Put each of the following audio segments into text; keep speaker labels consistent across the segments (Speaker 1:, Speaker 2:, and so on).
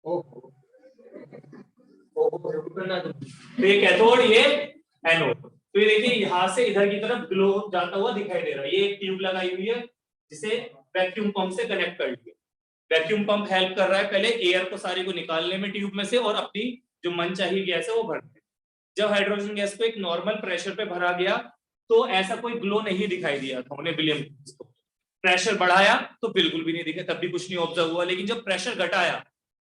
Speaker 1: ओहो, तो ये कैथोड, ये एनोड। तो ये देखिए यहाँ से इधर की तरफ ग्लो जाता हुआ दिखाई दे रहा है। ये एक ट्यूब लगाई हुई है जिसे वैक्यूम पंप से कनेक्ट कर दिया। वैक्यूम पंप हेल्प कर रहा है पहले एयर को सारी को निकालने में ट्यूब में से और अपनी जो मनचाही गैस है वो भरने। जब हाइड्रोजन गैस को एक नॉर्मल प्रेशर पे भरा गया तो ऐसा कोई ग्लो नहीं दिखाई दिया था उन्हें विलियम को। प्रेशर बढ़ाया तो बिल्कुल भी नहीं दिखा, तब भी कुछ नहीं ऑब्जर्व हुआ। लेकिन जब प्रेशर घटाया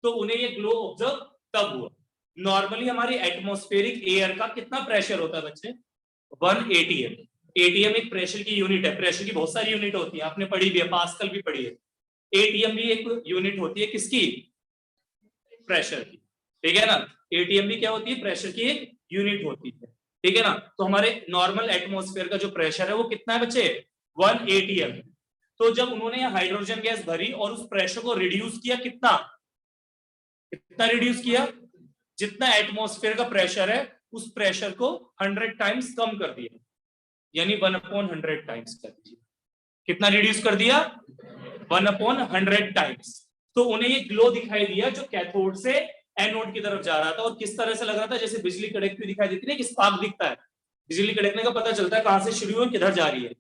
Speaker 1: तो उन्हें ये ग्लो ऑब्जर्व तब हुआ। नॉर्मली हमारी एटमॉस्फेरिक एयर का कितना प्रेशर होता है बच्चे? 1 atm। एटीएम एक प्रेशर की यूनिट है। प्रेशर की बहुत सारी यूनिट होती है, आपने पढ़ी भी है, पास्कल भी पढ़ी है। एटीएम भी एक यूनिट होती है किसकी? प्रेशर की, ठीक है ना। एटीएम भी क्या होती है? प्रेशर की एक यूनिट होती है, ठीक है ना। तो हमारे नॉर्मल एटमॉस्फेयर का जो प्रेशर है वो कितना है बच्चे? 1 atm। तो जब उन्होंने हाइड्रोजन गैस भरी और उस प्रेशर को रिड्यूस किया, कितना कितना रिड्यूस किया? जितना एटमॉस्फेयर का प्रेशर है उस प्रेशर को 100 टाइम्स कम कर दिया, यानी 1/100 टाइम्स कर दिया। कितना रिड्यूस कर दिया? 1/100 टाइम्स। तो उन्हें ये ग्लो दिखाई दिया जो कैथोड से एनोड की तरफ जा रहा था। और किस तरह से लग रहा था? जैसे बिजली कड़कती दिखाई देती है ना, कि स्पार्क दिखता है। बिजली कड़कने का पता चलता है कहां से शुरू हुई किधर जा रही है,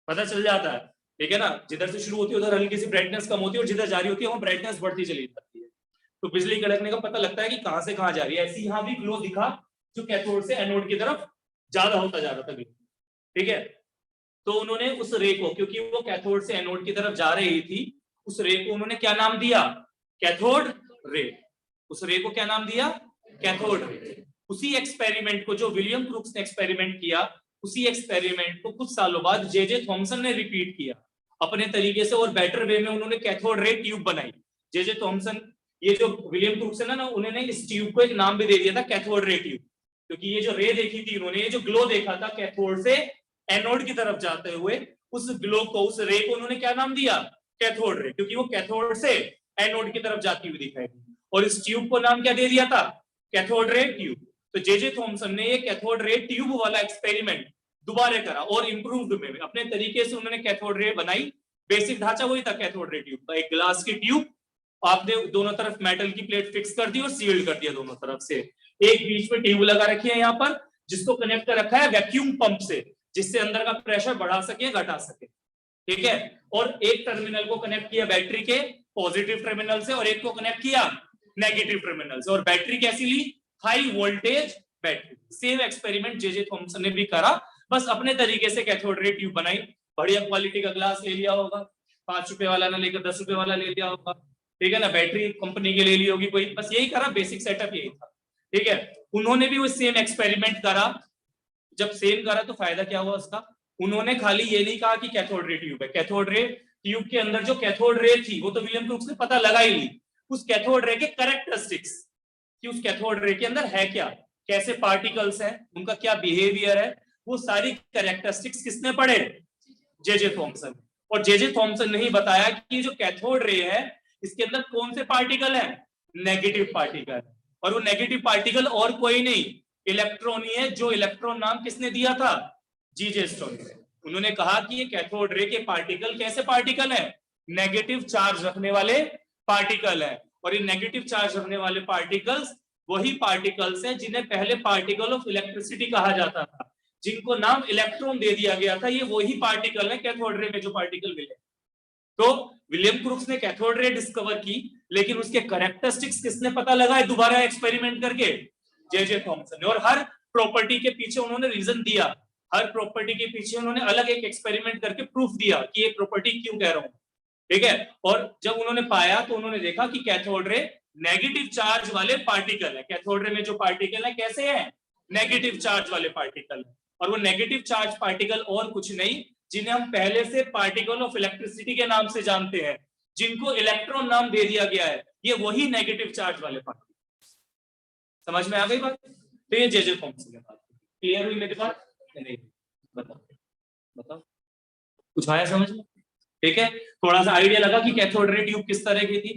Speaker 1: पता चल जाता है, ठीक है ना। जिधर से शुरू होती है उधर हल्की सी ब्राइटनेस कम होती है और जिधर जारी होती है वहां ब्राइटनेस बढ़ती चली जाती है। तो बिजली कड़कने का पता लगता है कि कहां से कहां जा रही है। ऐसे यहां भी ग्लो दिखा जो कैथोड से एनोड की तरफ ज्यादा होता जा रहा था ग्लो, ठीक है। तो उन्होंने उस रे को, क्योंकि वो कैथोड से एनोड की तरफ जा रही थी, उस रे को उन्होंने क्या नाम दिया? Cathode ray. उस रे को क्या नाम दिया? Cathode ray. उसी एक्सपेरिमेंट को जो विलियम क्रूक्स ने एक्सपेरिमेंट किया, उसी एक्सपेरिमेंट को कुछ सालों बाद जे थॉमसन ने रिपीट किया अपने तरीके से और बेटर वे में। उन्होंने कैथोड रे ट्यूब बनाई। जे थॉमसन, ये जो विलियम क्रूक्स है ना, उन्होंने इस ट्यूब को एक नाम भी दे दिया था, कैथोड रे ट्यूब। क्योंकि ये जो रे देखी थी उन्होंने, ये जो ग्लो देखा था कैथोड से एनोड की तरफ जाते हुए, उस ग्लो को, उस रे को उन्होंने क्या नाम दिया? Cathode ray. क्योंकि वो कैथोड से एनोड की तरफ जाती हुई दिखाई दी। और इस ट्यूब को नाम क्या दे दिया था? Cathode ray tube. तो जे थॉमसन ने ये कैथोड रे ट्यूब वाला एक्सपेरिमेंट दोबारा करा और इंप्रूव्ड में अपने तरीके से उन्होंने कैथोड रे बनाई। बेसिक ढांचा वही था कैथोड रे ट्यूब का, एक ग्लास की ट्यूब, आपने दोनों तरफ मेटल की प्लेट फिक्स कर दी और सील्ड कर दिया दोनों तरफ से। एक बीच में ट्यूब लगा रखी है यहाँ पर, जिसको कनेक्ट कर रखा है वैक्यूम पंप से, जिससे अंदर का प्रेशर बढ़ा सके घटा सके, ठीक है। और एक टर्मिनल को कनेक्ट किया बैटरी के पॉजिटिव टर्मिनल से और एक को कनेक्ट किया नेगेटिव टर्मिनल से। और बैटरी कैसी ली? High voltage battery. Same experiment J Thomson ने भी करा, बस अपने तरीके से कैथोड रे ट्यूब बनाई। बढ़िया क्वालिटी का ग्लास ले लिया होगा, 5 रुपए वाला ना लेकर 10 रुपए वाला ले लिया होगा, ठीक है ना। बैटरी कंपनी के ले ली होगी कोई, बस यही करा, बेसिक सेटअप यही था, ठीक है। उन्होंने भी वो सेम एक्सपेरिमेंट करा। जब सेम करा तो फायदा क्या हुआ उसका? उन्होंने खाली ये नहीं कहा कि कैथोड रे ट्यूब है। कैथोड रे ट्यूब के अंदर जो कैथोड रे थी वो तो विलियम क्रूक्स ने पता लगा ही ली। उस कैथोड रे के कैरेक्टरिस्टिक्स, कि उस कैथोड रे के अंदर है क्या, कैसे पार्टिकल्स हैं, उनका क्या बिहेवियर है, वो सारी कैरेक्टरिस्टिक्स किसने पढ़े? J Thomson. और जे थॉमसन ने ही बताया कि जो कैथोड रे है इसके अंदर कौन से पार्टिकल है? Negative particle. और वो नेगेटिव पार्टिकल और कोई नहीं, इलेक्ट्रॉन ही है। जो इलेक्ट्रॉन नाम किसने दिया था? जी स्टोन। उन्होंने कहा कि ये कैथोड रे के पार्टिकल कैसे पार्टिकल है? नेगेटिव चार्ज रखने वाले पार्टिकल है। और ये नेगेटिव चार्ज रखने वाले पार्टिकल्स वही पार्टिकल्स हैं जिन्हें पहले पार्टिकल ऑफ इलेक्ट्रिसिटी कहा जाता था, जिनको नाम इलेक्ट्रॉन दे दिया गया था। ये वही पार्टिकल है कैथोड रे में जो पार्टिकल मिले। तो विलियम क्रूक्स ने कैथोड रे डिस्कवर की, लेकिन उसके कैरेक्टरिस्टिक्स किसने पता लगाए दोबारा एक्सपेरिमेंट करके? जे थॉमसन ने। और हर प्रॉपर्टी के पीछे उन्होंने रीजन दिया, हर प्रॉपर्टी के पीछे उन्होंने अलग एक एक्सपेरिमेंट करके प्रूफ दिया कि ये प्रॉपर्टी क्यों कह रहा हूं, ठीक है। और जब उन्होंने पाया तो उन्होंने देखा कि कैथोड रे नेगेटिव चार्ज वाले पार्टिकल है। कैथोड रे में जो पार्टिकल है कैसे है? नेगेटिव चार्ज वाले पार्टिकल। और वो नेगेटिव चार्ज पार्टिकल और कुछ नहीं, जिन्हें हम पहले से पार्टिकल ऑफ इलेक्ट्रिसिटी के नाम से जानते हैं, जिनको इलेक्ट्रॉन नाम दे दिया गया है, ये वही नेगेटिव चार्ज वाले पार्टिकल। समझ में आ गई बात? तो ये जे थॉमसन की बात क्लियर हुई मेरी बात? नहीं बताओ बताओ, कुछ आया समझ में? ठीक है, थोड़ा सा आइडिया लगा कि कैथोड रे ट्यूब किस तरह की थी,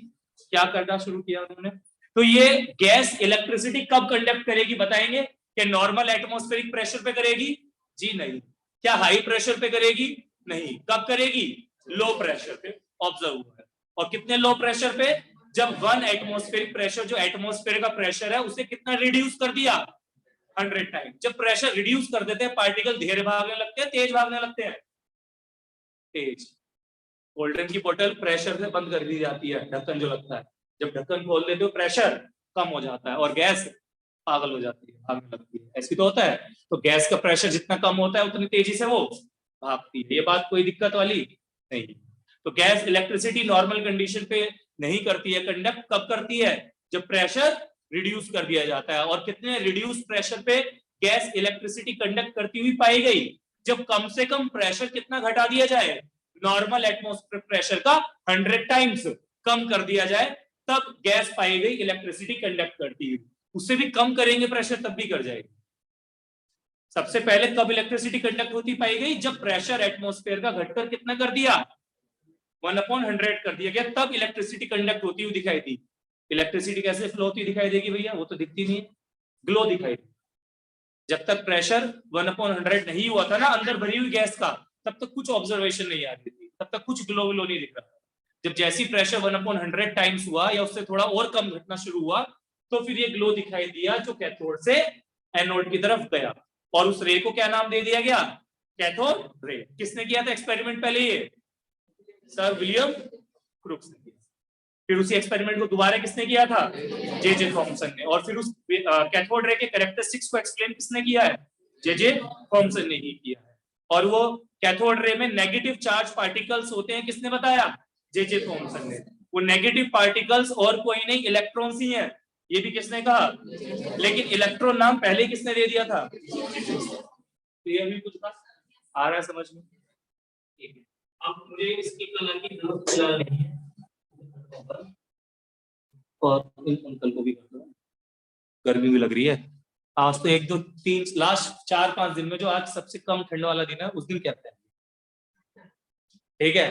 Speaker 1: क्या करना शुरू किया उन्होंने। तो ये गैस इलेक्ट्रिसिटी कब कंडक्ट करेगी बताएंगे? क्या नॉर्मल एटमॉस्फेरिक प्रेशर पे करेगी? जी नहीं। क्या हाई प्रेशर पे करेगी? नहीं। कब करेगी? लो प्रेशर पे। ऑब्जर्व हुआ है। और कितने लो प्रेशर पे? जब 1 एटमॉस्फेरिक प्रेशर, जो एटमॉस्फेयर का प्रेशर है, उसे कितना रिड्यूस कर दिया, 100 टाइम। जब प्रेशर रिड्यूस कर देते हैं, पार्टिकल धीरे भागने लगते हैं, तेज भागने लगते हैं, तेज। कोल्ड ड्रिंक की बोतल प्रेशर से बंद कर दी जाती है, ढक्कन जो लगता है, जब ढक्कन खोल देते हो प्रेशर कम हो जाता है और गैस पागल हो जाती है, भागने लगती है। ऐसे तो होता है। तो गैस का प्रेशर जितना कम होता है उतनी तेजी से वो भागती है। ये बात कोई दिक्कत वाली नहीं। तो गैस इलेक्ट्रिसिटी नॉर्मल कंडीशन पे नहीं करती है कंडक्ट, कब करती है, जब प्रेशर रिड्यूस कर दिया जाता है। और कितने रिड्यूस प्रेशर पे गैस इलेक्ट्रिसिटी कंडक्ट करती हुई पाई गई, जब कम से कम प्रेशर कितना घटा दिया जाए, नॉर्मल एटमॉस्फेयर प्रेशर का 100 टाइम्स कम कर दिया जाए, तब गैस पाई गई इलेक्ट्रिसिटी कंडक्ट करती है। उससे भी कम करेंगे प्रेशर तब भी कर जाएगी। सबसे पहले कब इलेक्ट्रिसिटी कंडक्ट होती पाई गई, जब प्रेशर एटमॉस्फेयर का घटकर कितना कर दिया, 1/100 कर दिया गया, तब इलेक्ट्रिसिटी कंडक्ट होती हुई दिखाई दी। इलेक्ट्रिसिटी कैसे फ्लो होती दिखाई देगी भैया, वो तो दिखती नहीं है, ग्लो दिखाई दी। जब तक प्रेशर 1/100 नहीं हुआ था ना अंदर भरी हुई गैस का, तब तक कुछ ऑब्जर्वेशन नहीं आती थी, तब तक कुछ ग्लो व्लो नहीं दिख रहा। जब जैसी प्रेशर 1/100 टाइम्स हुआ या उससे थोड़ा और कम घटना शुरू हुआ, तो फिर ये ग्लो दिखाई दिया, जो कैथोड से एनोड की तरफ गया। और उस रे को क्या नाम दे दिया गया, कैथोड रे। किसने किया था एक्सपेरिमेंट पहले, ये सर विलियम क्रुक्स ने किया। फिर उसी एक्सपेरिमेंट को दोबारा किसने किया था, जे थॉमसन ने। और फिर उस कैथोड रे के कैरेक्टरिस्टिक्स को एक्सप्लेन किसने किया है, जे थॉमसन ने ही किया है। और वो कैथोड रे में नेगेटिव चार्ज पार्टिकल्स होते हैं, किसने बताया, जे थॉमसन ने। वो नेगेटिव पार्टिकल्स और कोई नहीं, इलेक्ट्रॉन्स ही है, ये भी किसने कहा। लेकिन इलेक्ट्रॉन नाम पहले किसने दे दिया था, तो ये अभी कुछ आ रहा है समझ में। ठीक है, अब मुझे इसकी कलर की जरूरत नहीं है, और इन अंकल को भी कर दो, गर्मी भी लग रही है। आज तो 1 2 3 लास्ट 4 5 दिन में जो आज सबसे कम ठंड वाला दिन है, उस दिन कहते हैं, ठीक है।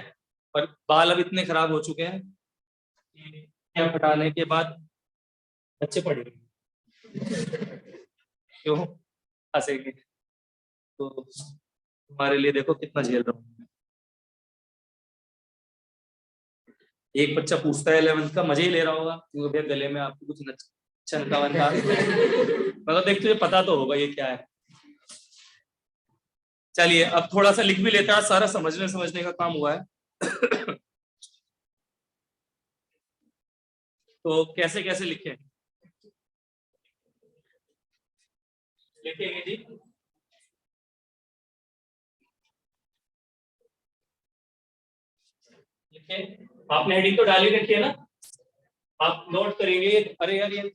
Speaker 1: पर बाल अब इतने खराब हो चुके हैं कि क्या फटाने के बाद बच्चे पड़ेंगे, क्यों हंसेंगे, तो तुम्हारे लिए देखो कितना झेल रहा हूँ। एक बच्चा पूछता है 11th का, मजे ही ले रहा होगा क्योंकि भैया गले में आपको कुछ चनका वनका मतलब देख तुझे पता तो होगा ये क्या है। चलिए अब थोड़ा सा लिख भी लेता है, सारा समझने का काम हुआ है। तो कैसे कैसे लिखें, लिखेंगे जी, लिखें। आपने हेडिंग तो डाली रखी है ना, आप नोट करेंगे। अरे यार ये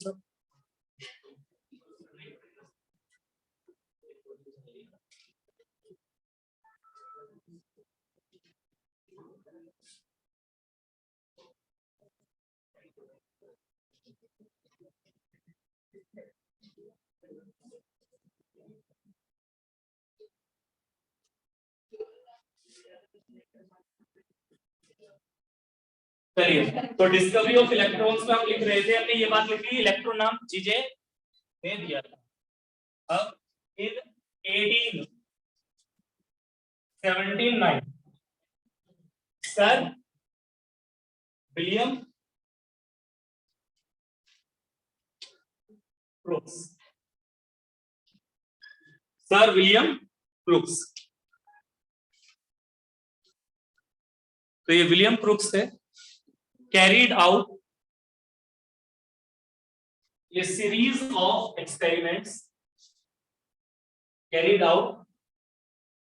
Speaker 1: चलिए, तो डिस्कवरी ऑफ इलेक्ट्रॉन्स में हम लिख रहे थे, हमने ये बात लिखी, इलेक्ट्रॉन नाम जीजे ने दिया था। अब इन 1879 sir William crooks, sir William crooks, तो ये विलियम क्रुक्स थे, carried out a series of experiments, carried out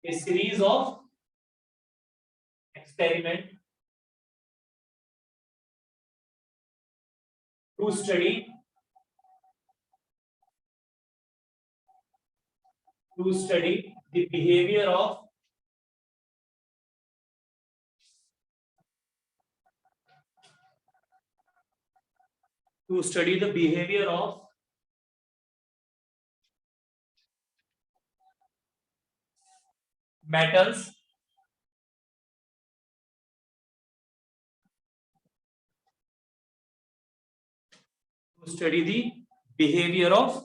Speaker 1: a series of experiment to study the behavior of metals to study the behavior of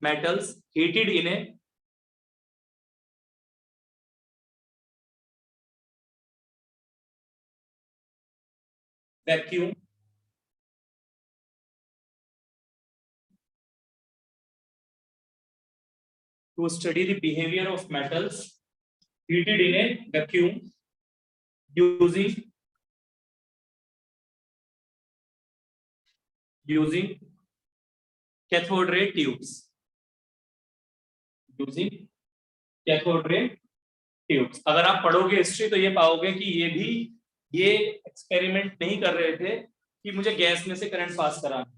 Speaker 1: metals heated in a vacuum to study the behavior of metals heated in a vacuum using cathode ray tubes. Using cathode ray tubes. अगर आप पढ़ोगे history तो ये पाओगे कि ये experiment नहीं कर रहे थे कि मुझे गैस में से करंट पास कराना,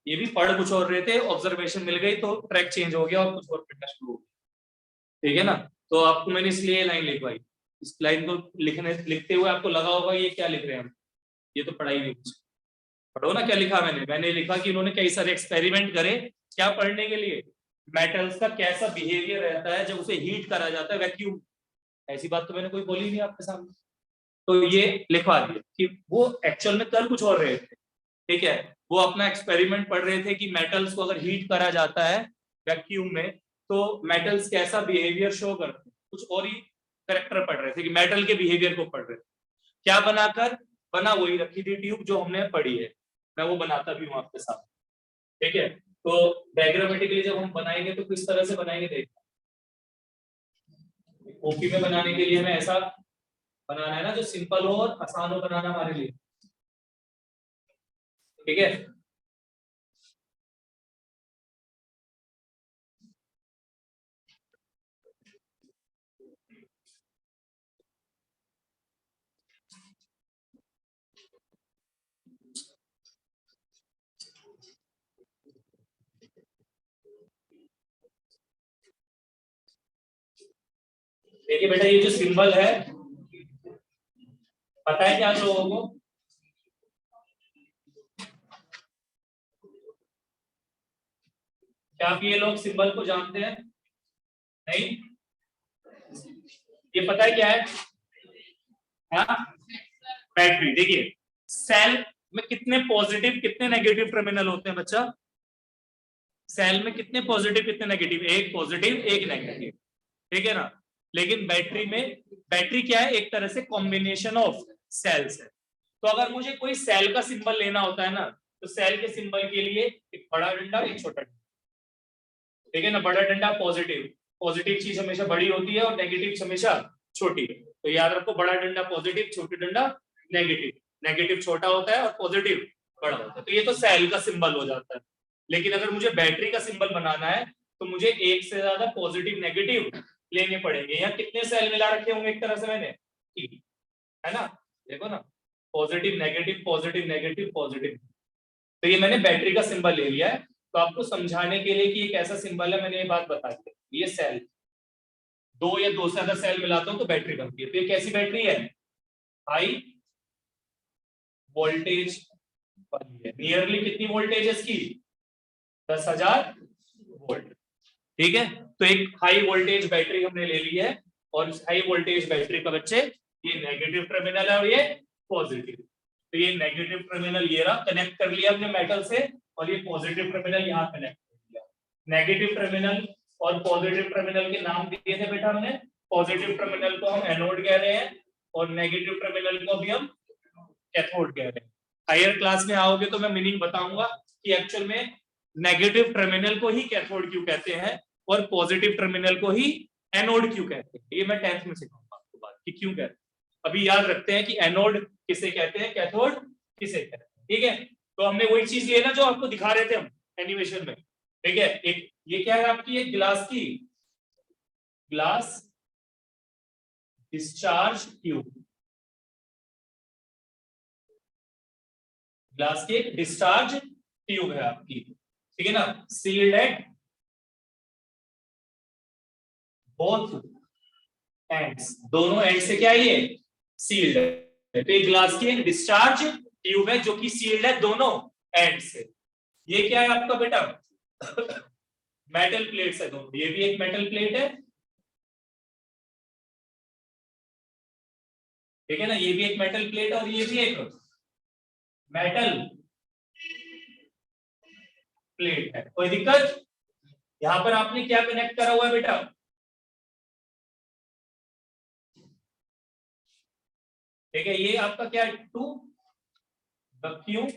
Speaker 1: ये भी पढ़ कुछ और रहे थे, ऑब्जर्वेशन मिल गई तो ट्रैक चेंज हो गया और कुछ और पढ़ना शुरू हो गया। ठीक है ना, तो आपको मैंने इसलिए ये लाइन लिखवाई। इस लाइन को लिखते हुए आपको लगा होगा ये क्या लिख रहे हैं हम, ये तो पढ़ाई नहीं कुछ। पढ़ो ना क्या लिखा मैंने लिखा कि इन्होंने कई सारे एक्सपेरिमेंट करे, क्या पढ़ने के लिए, मेटल्स का कैसा बिहेवियर रहता है जब उसे हीट करा जाता है वैक्यूम। ऐसी बात तो मैंने कोई बोली नहीं आपके सामने, तो ये लिखवा दिया कि वो एक्चुअल में कर कुछ और रहे थे। ठीक है, वो अपना एक्सपेरिमेंट पढ़ रहे थे कि मेटल्स को अगर हीट करा जाता है वैक्यूम में तो मेटल्स कैसा बिहेवियर शो करते हैं, कुछ और ही कैरेक्टर पढ़ रहे थे कि मेटल के बिहेवियर को पढ़ रहे थे। क्या बनाकर बना, वही रखी थी ट्यूब जो हमने पढ़ी है, मैं वो बनाता भी हूँ आपके साथ। ठीक है, तो डायग्रामेटिकली जब हम बनाएंगे तो किस तरह से बनाएंगे देखना। कॉपी में बनाने के लिए हमें ऐसा बनाना है ना जो सिंपल हो और आसान हो बनाना हमारे लिए। ठीक है, देखिए बेटा ये जो सिंबल है पता है क्या आप लोगों को, क्या आप ये लोग सिंबल को जानते हैं? नहीं, ये पता है क्या है? हाँ, बैटरी। देखिए सेल में कितने पॉजिटिव कितने नेगेटिव टर्मिनल होते हैं बच्चा? सेल में कितने पॉजिटिव कितने नेगेटिव? एक पॉजिटिव एक नेगेटिव। ठीक है ना, लेकिन बैटरी में, बैटरी क्या है, एक तरह से कॉम्बिनेशन ऑफ सेल्स है। तो अगर मुझे कोई सेल का सिंबल लेना होता है ना, तो सेल के सिंबल के लिए एक बड़ा डंडा एक छोटा डंडा। ठीक है ना, बड़ा डंडा पॉजिटिव, पॉजिटिव चीज हमेशा बड़ी होती है और नेगेटिव हमेशा छोटी। तो याद रखो, बड़ा डंडा पॉजिटिव, छोटी डंडा नेगेटिव। नेगेटिव छोटा होता है और पॉजिटिव बड़ा होता है। तो ये तो सेल का सिंबल हो जाता है। लेकिन अगर मुझे बैटरी का सिंबल बनाना है तो मुझे एक से ज्यादा पॉजिटिव नेगेटिव लेने पड़ेंगे। यहाँ कितने सेल मिला रखे होंगे एक तरह से मैंने, है ना, देखो ना, positive negative positive negative positive. तो ये मैंने बैटरी का सिंबल ले लिया है। तो आपको समझाने के लिए कि एक ऐसा सिंबल है, मैंने ये बात बता दी। ये सेल, दो या दो से ज्यादा सेल मिलाता हूं तो बैटरी बनती है। तो ये कैसी बैटरी है? हाई वोल्टेज वाली है। नियरली कितनी वोल्टेज है इसकी? 10,000 वोल्ट। ठीक है, तो एक हाई वोल्टेज बैटरी हमने ले ली है और इस हाई वोल्टेज बैटरी का बच्चे ये नेगेटिव टर्मिनल है और ये पॉजिटिव। तो ये नेगेटिव टर्मिनल ये रहा, कनेक्ट कर लिया हमने मेटल से, और ये पॉजिटिव टर्मिनल यहाँ कनेक्ट कर दिया। नेगेटिव टर्मिनल और पॉजिटिव टर्मिनल के नाम दिए थे बेटा हमने। पॉजिटिव टर्मिनल को हम एनोड कह रहे हैं और नेगेटिव टर्मिनल को भी हम कैथोड कह रहे हैं। हायर क्लास में आओगे तो मैं मीनिंग बताऊंगा कि एक्चुअल में नेगेटिव टर्मिनल को ही कैथोड क्यों कहते हैं और पॉजिटिव टर्मिनल को ही एनोड क्यों कहते हैं। ये मैं 10th में सिखाऊंगा आपको बात कि क्यों कहते हैं। अभी याद रखते हैं कि एनोड किसे कहते हैं, कैथोड किसे कहते हैं। ठीक है, तो हमने वही चीज ये ना जो आपको दिखा रहे थे हम एनिमेशन में। ठीक है, एक ये क्या है आपकी, एक गिलास की, ग्लास डिस्चार्ज ट्यूब, ग्लास की एक डिस्चार्ज ट्यूब है आपकी। ठीक है ना, सील्ड एट बोथ एंड्स, दोनों एंड से क्या है ये सील्ड है। तो ये ग्लास की एक डिस्चार्ज ट्यूब है जो कि सील्ड है दोनों एंड से। ये क्या है आपका बेटा? मेटल प्लेट्स है दोनों। ये भी एक मेटल प्लेट है, ठीक है ना, ये भी एक मेटल प्लेट और ये भी एक मेटल प्लेट है। कोई दिक्कत? यहां पर आपने क्या कनेक्ट करा हुआ है बेटा? ठीक है, ये आपका क्या है, टू वैक्यूम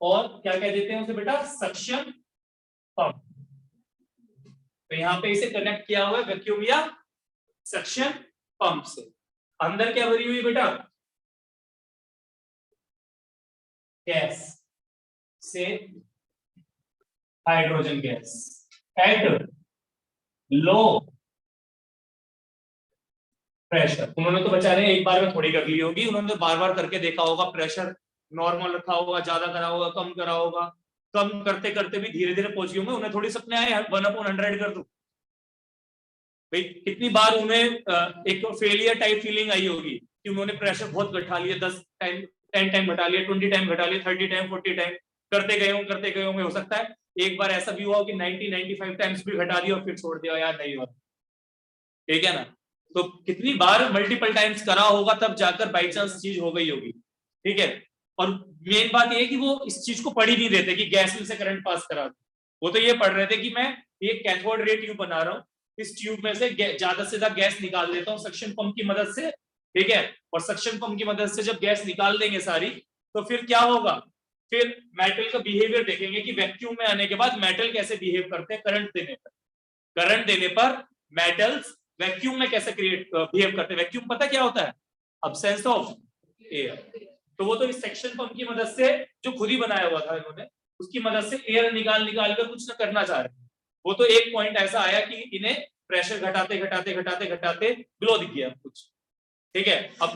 Speaker 1: और क्या कह देते हैं उसे बेटा, सक्शन पंप। तो यहाँ पे इसे कनेक्ट किया हुआ है वैक्यूम या सक्शन पंप से। अंदर क्या भरी हुई बेटा, गैस से hydrogen gas at low pressure. उन्होंने तो बेचारे एक बार में थोड़ी कर ली होगी, उन्होंने तो बार बार करके देखा होगा, प्रेशर नॉर्मल रखा होगा, ज्यादा करा होगा, कम करा होगा, कम करते करते भी धीरे धीरे पहुंच गए होंगे। उन्हें थोड़ी सपने आए 1/100 कर दूं भाई, कितनी बार उन्हें एक फेलियर टाइप फीलिंग आई होगी कि उन्होंने प्रेशर बहुत घटा लिया, 10 टाइम घटा लिया, 20 टाइम घटा लिया, 30 टाइम 40 टाइम करते गए होंगे। हो सकता है एक बार ऐसा भी हुआ हो कि 90-95 टाइम्स भी घटा दिया और फिर छोड़ दिया, यार नहीं हुआ, ठीक है ना। तो कितनी बार मल्टीपल टाइम्स करा होगा तब जाकर बाई चांस चीज हो गई होगी, ठीक है। और मेन बात ये है कि वो इस चीज को पढ़ ही नहीं रहे थे कि गैस में से करंट पास करा, वो तो ये पढ़ रहे थे कि मैं ये कैथोड रे ट्यूब बना रहा हूँ, इस ट्यूब में से ज्यादा से ज्यादा गैस निकाल देता हूँ सक्शन पंप की मदद से, ठीक है। और सक्शन पंप की मदद से जब गैस निकाल देंगे सारी, तो फिर क्या होगा, फिर मेटल का बिहेवियर देखेंगे कि वैक्यूम में आने के बाद मेटल कैसे बिहेव करते हैं करंट देने पर। करंट देने पर मेटल्स वैक्यूम में कैसे बिहेव करते हैं। वैक्यूम पता क्या होता है, अब्सेंस ऑफ एयर। तो वो तो इस सेक्शन पंप की मदद से, जो खुद ही बनाया हुआ था इन्होंने, उसकी मदद से एयर निकाल निकाल कर कुछ ना करना चाह रहे हैं। वो तो एक पॉइंट ऐसा आया कि इन्हें प्रेशर घटाते घटाते घटाते घटाते ग्लो दिख गया कुछ, ठीक है। अब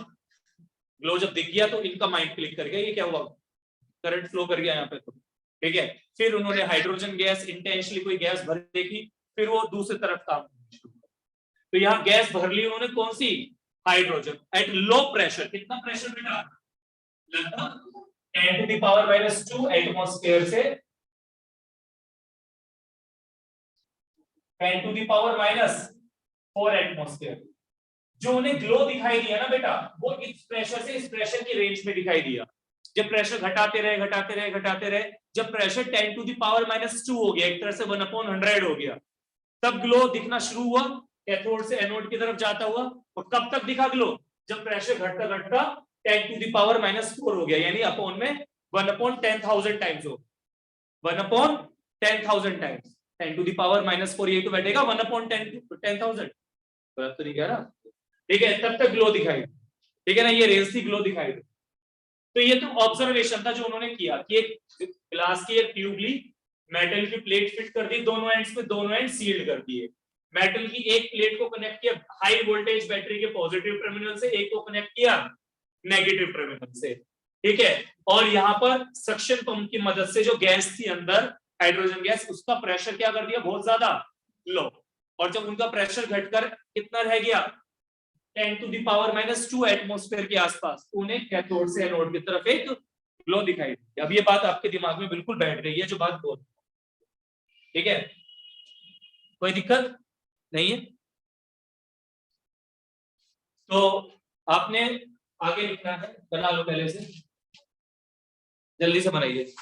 Speaker 1: ग्लो जब दिख गया तो इनका माइंड क्लिक कर गया, ये क्या हुआ, करंट फ्लो कर गया यहाँ पे, तो ठीक है। फिर उन्होंने हाइड्रोजन गैस इंटेंशनली कोई गैस भर देखी, फिर वो दूसरी तरफ काम करना शुरू किया। तो यहाँ गैस भर ली उन्होंने, कौन सी, हाइड्रोजन, एट लो प्रेशर। कितना प्रेशर बेटा, लगभग 10⁻⁻² एटमॉस्फेयर से 10⁻⁻⁴ एटमॉस्फेयर। जो उन्हें ग्लो दिखाई दिया ना बेटा, वो इस प्रेशर से इस प्रेशर की रेंज में दिखाई दिया। जब प्रेशर घटाते रहे घटाते रहे घटाते रहे, जब प्रेशर 10⁻⁻² हो गया, एक तरह से 1/100 हो गया, तब ग्लो दिखना शुरू हुआ, कैथोड से एनोड की तरफ जाता हुआ। और कब तक दिखा ग्लो, जब प्रेशर घटता घटता 10⁻⁻⁴ हो गया, यानी अपॉन में 1/10,000 टाइम्स हो, 1/10,000 टाइम्स। 10⁻⁻⁴ ये तो बैठेगा 1/10,000, गलत तो नहीं कह रहा, ठीक है। तब तक ग्लो दिखाई, ठीक है ना, ये रेंज थी ग्लो दिखाई। तो ये तो ऑब्जर्वेशन था जो उन्होंने किया कि एक ग्लास की एक ट्यूब ली, मेटल की प्लेट फिट कर दी दोनों एंड्स पे, दोनों एंड सील्ड कर दिए। मेटल की एक प्लेट को कनेक्ट किया हाई वोल्टेज बैटरी के पॉजिटिव टर्मिनल से, एक को कनेक्ट किया नेगेटिव टर्मिनल से, ठीक है। और यहाँ पर सक्शन पंप की मदद से जो गैस थी अंदर, हाइड्रोजन गैस, उसका प्रेशर क्या कर दिया, बहुत ज्यादा लो। और जब उनका प्रेशर घटकर कितना रह गया, 10⁻⁻² एटमॉस्फेयर के आसपास, उन्हें कैथोड से एनोड की तरफ एक ग्लो दिखाई दी। अब ये बात आपके दिमाग में बिल्कुल बैठ रही है जो बात बोल, ठीक है, कोई दिक्कत नहीं है। तो आपने आगे लिखना है, बना लो पहले से, जल्दी से बनाइए।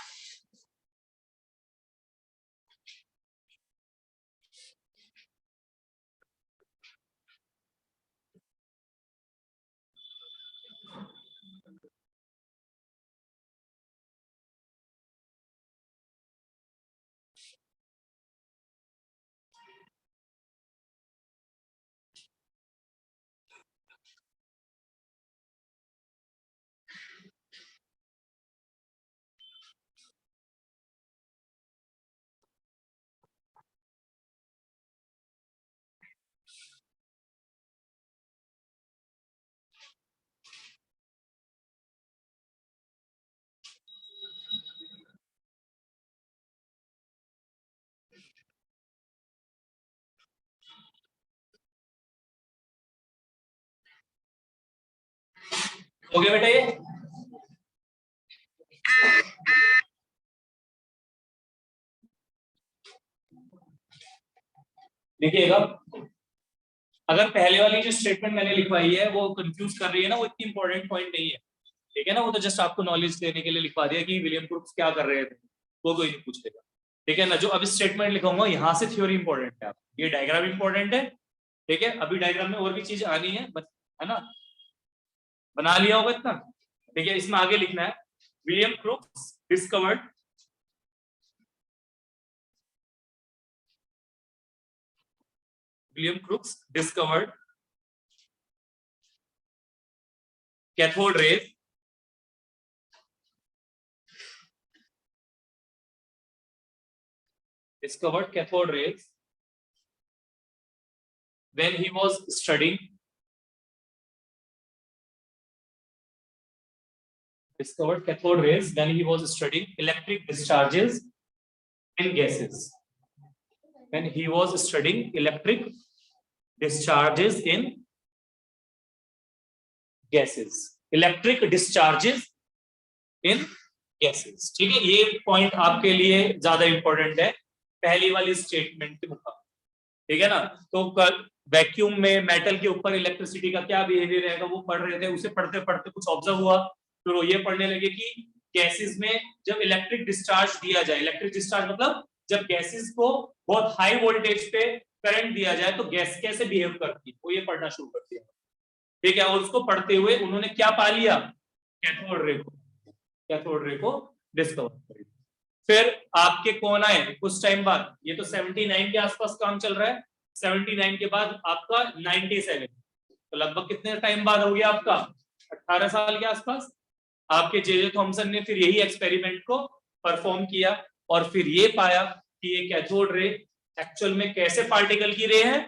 Speaker 1: हो गया बेटा ये, देखिएगा। अगर पहले वाली जो स्टेटमेंट मैंने लिखवाई है वो कंफ्यूज कर रही है ना, वो इतनी इंपॉर्टेंट पॉइंट नहीं है, ठीक है ना। वो तो जस्ट आपको नॉलेज देने के लिए लिखवा दिया कि विलियम क्रुक्स क्या कर रहे थे, वो कोई नहीं पूछेगा, ठीक है ना। जो अभी स्टेटमेंट लिखाऊंगा यहाँ से थ्योरी इंपॉर्टेंट है, ये डायग्राम इंपॉर्टेंट है, ठीक है। अभी डायग्राम में और भी चीज आनी है, है ना, बना लिया होगा इतना, ठीक है। इसमें आगे लिखना है, William crooks discovered William Crookes discovered cathode rays when he was studying electric discharges in gases. When he was studying electric discharges in gases. Electric discharges in gases. ठीक है, ये पॉइंट आपके लिए ज्यादा इंपॉर्टेंट है पहली वाली स्टेटमेंट के मुकाबले, ठीक है ना। तो कल वैक्यूम में मेटल के ऊपर इलेक्ट्रिसिटी का क्या बिहेवियर रहेगा वो पढ़ रहे थे, उसे पढ़ते पढ़ते कुछ ऑब्जर्व हुआ, फिर वो ये पढ़ने लगे कि गैसेस में जब इलेक्ट्रिक डिस्चार्ज दिया जाए, इलेक्ट्रिक डिस्चार्ज मतलब जब गैसेस को बहुत हाई वोल्टेज पे करंट दिया जाए तो गैस कैसे बिहेव करती है, वो ये पढ़ना शुरू कर दिया, ठीक है। और उसको पढ़ते हुए उन्होंने क्या पा लिया, कैथोड रे को डिस्कवर कर लिया। फिर आपके कौन आए कुछ टाइम बाद, ये तो 79 के आसपास काम चल रहा है, 79 के बाद आपका 97, तो लगभग कितने टाइम बाद हो गया आपका 18 साल के आसपास। आपके जे थॉमसन ने फिर यही एक्सपेरिमेंट को परफॉर्म किया और फिर ये पाया कि ये कैथोड रे एक्चुअल में कैसे पार्टिकल की रे है,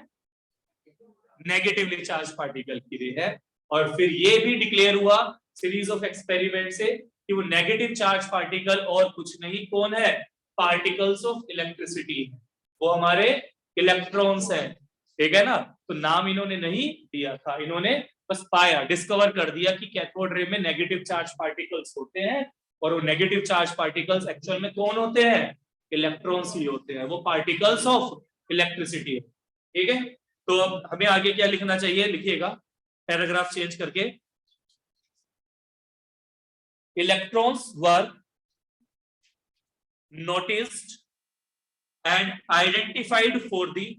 Speaker 1: नेगेटिवली चार्ज पार्टिकल की रे है। और फिर ये भी डिक्लेयर हुआ सीरीज ऑफ एक्सपेरिमेंट से कि वो नेगेटिव चार्ज पार्टिकल और कुछ नहीं, कौन है, पार्टिकल्स ऑफ इलेक्ट्रिसिटी, वो हमारे इलेक्ट्रॉन्स हैं, ठीक है ना। तो नाम इन्होंने नहीं दिया था, इन्होंने बस पाया, डिस्कवर कर दिया कि कैथोड रे में नेगेटिव चार्ज पार्टिकल्स होते हैं और वो नेगेटिव चार्ज पार्टिकल्स एक्चुअल में कौन होते हैं, इलेक्ट्रॉन्स ही होते हैं, वो पार्टिकल्स ऑफ इलेक्ट्रिसिटी है, ठीक है। तो अब हमें आगे क्या लिखना चाहिए, लिखिएगा पैराग्राफ चेंज करके, electrons were noticed and identified for the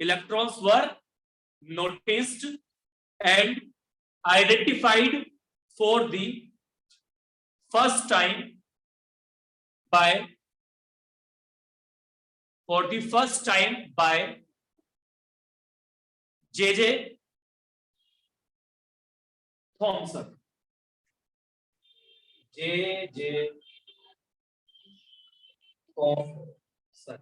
Speaker 1: electrons were noticed and identified for the first time by J.J. Thomson. J.J. Thomson.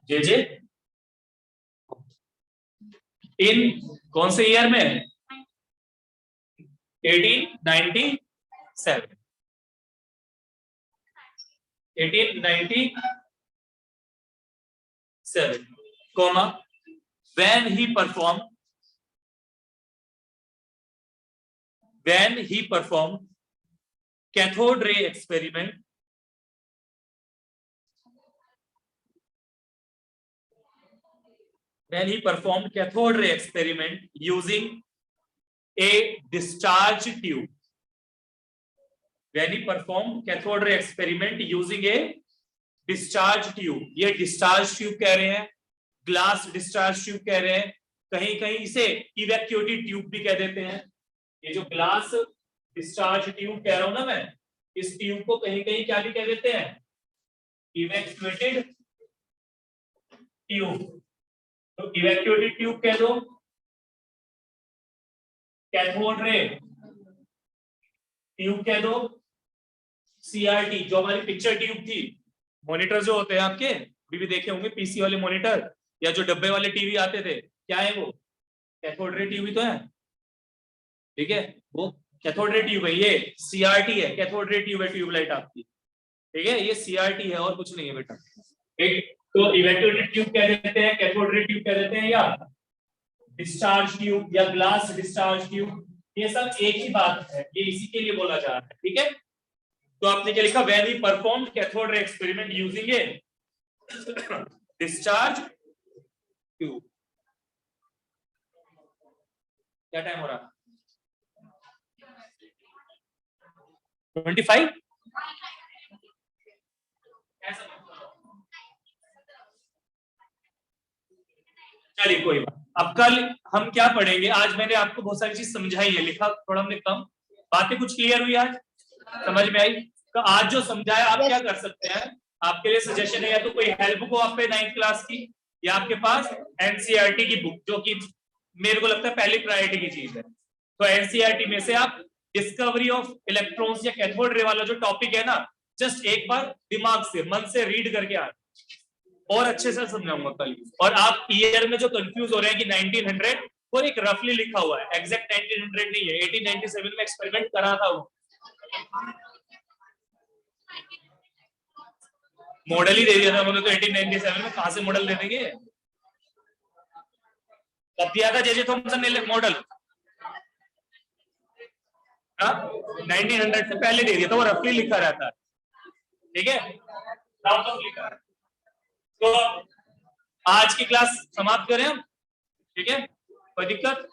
Speaker 1: जे इन कौन से ईयर में, 1897 comma when he performed cathode ray experiment using a discharge tube. When he performed cathode ray experiment using a discharge tube, ये discharge tube कह रहे हैं, glass discharge tube कह रहे हैं, कहीं कहीं इसे evacuated tube भी कह देते हैं। ये जो glass discharge tube कह रहा हूं ना मैं, इस ट्यूब को कहीं कहीं क्या भी कह देते हैं, evacuated tube। तो इवैक्यूएटेड ट्यूब कह दो, कैथोड रे ट्यूब कह दो, सीआरटी जो हमारी पिक्चर ट्यूब थी, मॉनिटर जो होते हैं आपके अभी भी देखे होंगे, पीसी वाले मॉनिटर या जो डब्बे वाले टीवी आते थे, क्या है वो, कैथोड रे ट्यूब ही तो है, ठीक है, वो कैथोड रे ट्यूब है, ये सीआरटी है, कैथोड रे ट्यूब है, ट्यूबलाइट आपकी, ठीक है, ये सीआरटी है और कुछ नहीं है बेटा, ठीक। तो इवैक्यूएटेड ट्यूब कह देते हैं, कैथोड रे ट्यूब कह देते हैं, या डिस्चार्ज ट्यूब या ग्लास डिस्चार्ज ट्यूब, ये सब एक ही बात है, ये इसी के लिए बोला जा रहा है, ठीक है। तो आपने क्या लिखा, when he performed cathode ray experiment using A discharge tube. क्या टाइम हो रहा, 25, चलिए कोई बात। अब कल हम क्या पढ़ेंगे, आज मैंने आपको बहुत सारी चीज समझाई है, लिखा थोड़ा हमने कम, बातें कुछ क्लियर हुई, आज समझ में आई। तो आज जो समझाया आप क्या कर सकते हैं, आपके लिए सजेशन है, या तो कोई हेल्प बुक हो आप पे 9th क्लास की, या आपके पास एनसीईआरटी की बुक, जो कि मेरे को लगता है पहली प्रायोरिटी की चीज है। तो एनसीईआरटी में से आप डिस्कवरी ऑफ इलेक्ट्रॉन्स या कैथोड रे वाला जो टॉपिक है ना, जस्ट एक बार दिमाग से मन से रीड करके आ, और अच्छे से समझाऊंगा कल। और आप ईयर में जो कंफ्यूज हो रहे हैं कि 1900, वो एक रफली लिखा हुआ है, एग्जैक्ट 1900 नहीं है, 1897 में एक्सपेरिमेंट करा था वो। मॉडल ही दे दिया था उन्होंने तो 1897 में, कहां से मॉडल दे देंगे? कब दिया था जे थॉमसन ने मॉडल? 1900 से पहले दे दिया था, वो रफली लिखा रहता है, ठीक है, लिखा है। तो आज की क्लास समाप्त करें हम, ठीक है, कोई दिक्कत?